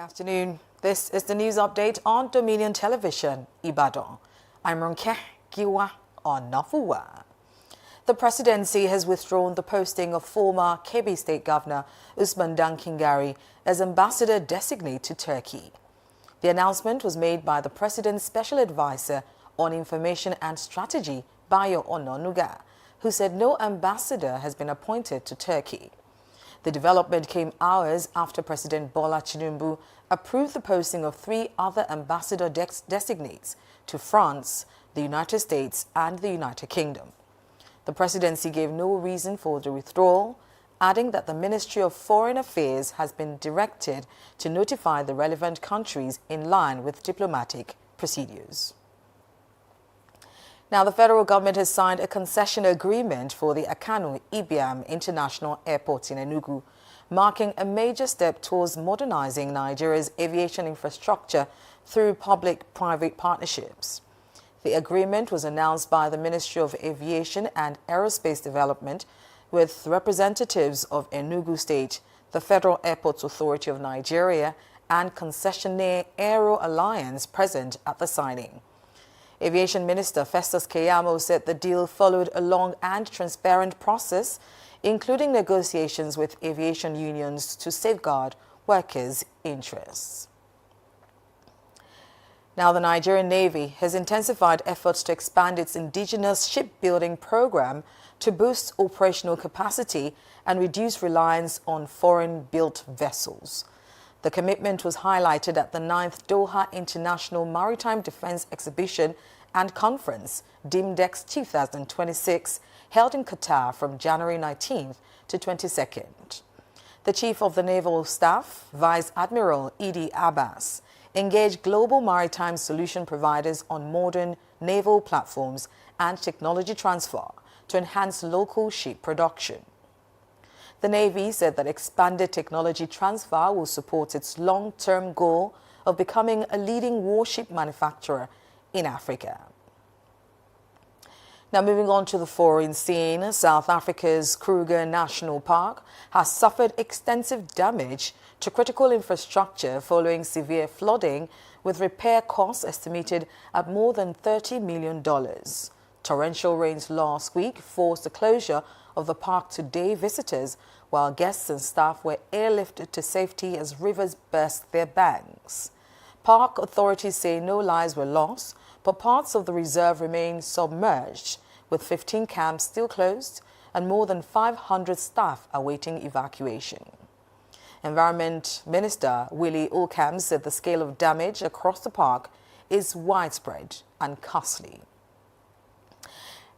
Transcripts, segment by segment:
afternoon. This is the news update on Dominion Television, Ibadan. I'm Ronke Giwa on Nafuwa. The presidency has withdrawn the posting of former Kebbi State Governor Usman Dan Kingari as ambassador designate to Turkey. The announcement was made by the president's special advisor on information and strategy, Bayo Ononuga, who said no ambassador has been appointed to Turkey. The development came hours after President Bola Tinubu approved the posting of 3 other ambassador designates to France, the United States and the United Kingdom. The presidency gave no reason for the withdrawal, adding that the Ministry of Foreign Affairs has been directed to notify the relevant countries in line with diplomatic procedures. Now, the federal government has signed a concession agreement for the Akanu Ibiam International Airport in Enugu, marking a major step towards modernizing Nigeria's aviation infrastructure through public-private partnerships. The agreement was announced by the Ministry of Aviation and Aerospace Development with representatives of Enugu State, the Federal Airports Authority of Nigeria, and concessionaire Aero Alliance present at the signing. Aviation Minister Festus Keyamo said the deal followed a long and transparent process, including negotiations with aviation unions to safeguard workers' interests. Now, the Nigerian Navy has intensified efforts to expand its indigenous shipbuilding program to boost operational capacity and reduce reliance on foreign-built vessels. The commitment was highlighted at the 9th Doha International Maritime Defense Exhibition and Conference, DIMDEX 2026, held in Qatar from January 19th to 22nd. The Chief of the Naval Staff, Vice Admiral Idi Abbas, engaged global maritime solution providers on modern naval platforms and technology transfer to enhance local ship production. The Navy said that expanded technology transfer will support its long-term goal of becoming a leading warship manufacturer in Africa. Now, moving on to the foreign scene, South Africa's Kruger National Park has suffered extensive damage to critical infrastructure following severe flooding, with repair costs estimated at more than $30 million. Torrential rains last week forced the closure of the park to day visitors, while guests and staff were airlifted to safety as rivers burst their banks. Park authorities say no lives were lost, but parts of the reserve remain submerged, with 15 camps still closed and more than 500 staff awaiting evacuation. Environment Minister Willie Oakam said the scale of damage across the park is widespread and costly.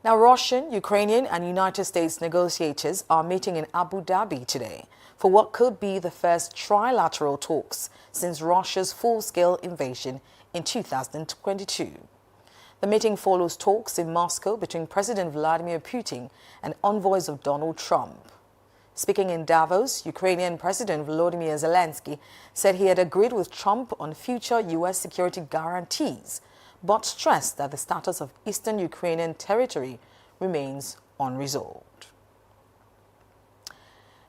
Now, Russian, Ukrainian and United States negotiators are meeting in Abu Dhabi today for what could be the first trilateral talks since Russia's full-scale invasion in 2022. The meeting follows talks in Moscow between President Vladimir Putin and envoys of Donald Trump. Speaking in Davos, Ukrainian President Volodymyr Zelensky said he had agreed with Trump on future U.S. security guarantees, but stressed that the status of eastern Ukrainian territory remains unresolved.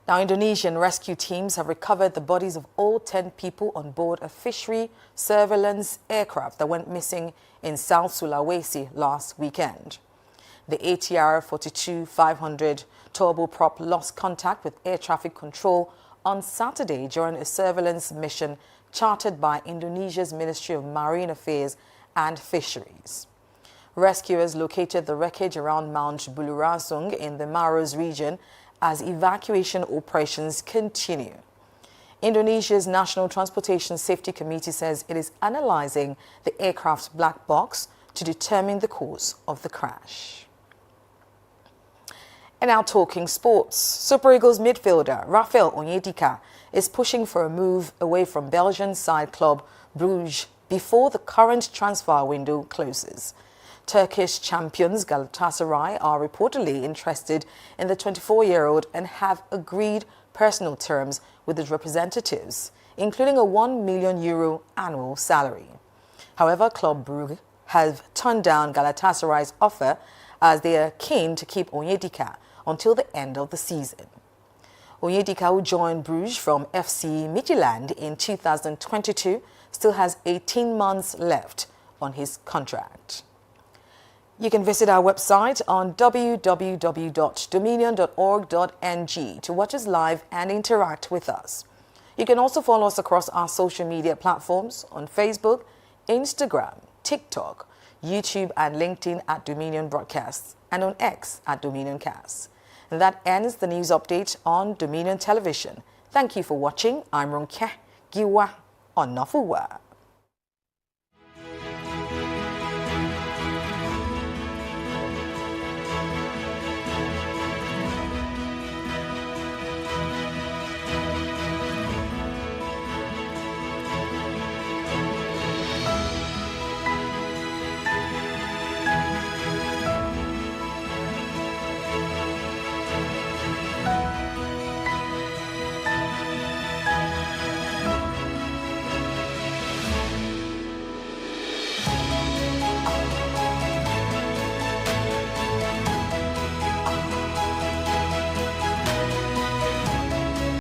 Now, Indonesian rescue teams have recovered the bodies of all 10 people on board a fishery surveillance aircraft that went missing in South Sulawesi last weekend. The ATR-42-500 turboprop lost contact with air traffic control on Saturday during a surveillance mission chartered by Indonesia's Ministry of Marine Affairs and Fisheries. Rescuers located the wreckage around Mount Bulurasung in the Maros region as evacuation operations continue. Indonesia's National Transportation Safety Committee says it is analyzing the aircraft's black box to determine the cause of the crash. And now, talking sports, Super Eagles midfielder Rafael Onyedika is pushing for a move away from Belgian side club Bruges before the current transfer window closes. Turkish champions Galatasaray are reportedly interested in the 24-year-old and have agreed personal terms with his representatives, including a €1 million annual salary. However, Club Brugge have turned down Galatasaray's offer as they are keen to keep Onyedika until the end of the season. Onyedika, who joined Bruges from FC Midtjylland in 2022, still has 18 months left on his contract. You can visit our website on www.dominion.org.ng to watch us live and interact with us. You can also follow us across our social media platforms on Facebook, Instagram, TikTok, YouTube and LinkedIn at Dominion Broadcasts and on X at Dominioncast. And that ends the news update on Dominion Television. Thank you for watching. I'm Ronke Giwa Onofuwa.